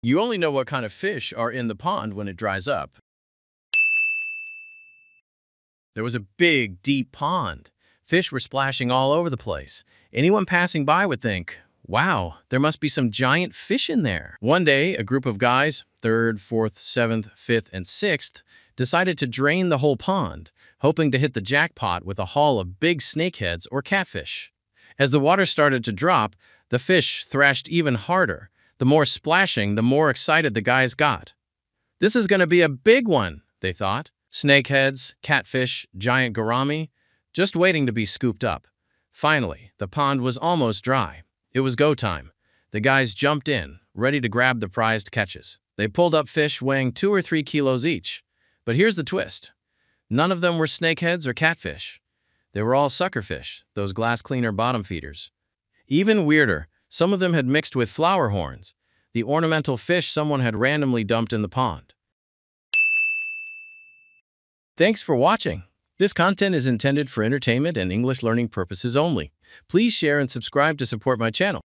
You only know what kind of fish are in the pond when it dries up. There was a big, deep pond. Fish were splashing all over the place. Anyone passing by would think, wow, there must be some giant fish in there. One day, a group of guys, 3rd, 4th, 7th, 5th, and 6th, decided to drain the whole pond, hoping to hit the jackpot with a haul of big snakeheads or catfish. As the water started to drop, the fish thrashed even harder. The more splashing, the more excited the guys got. This is going to be a big one, they thought. Snakeheads, catfish, giant gourami, just waiting to be scooped up. Finally, the pond was almost dry. It was go time. The guys jumped in, ready to grab the prized catches. They pulled up fish weighing 2 or 3 kilos each. But here's the twist. None of them were snakeheads or catfish. They were all suckerfish, those glass cleaner bottom feeders. Even weirder, some of them had mixed with flower horns, the ornamental fish someone had randomly dumped in the pond. Thanks for watching. This content is intended for entertainment and English learning purposes only. Please share and subscribe to support my channel.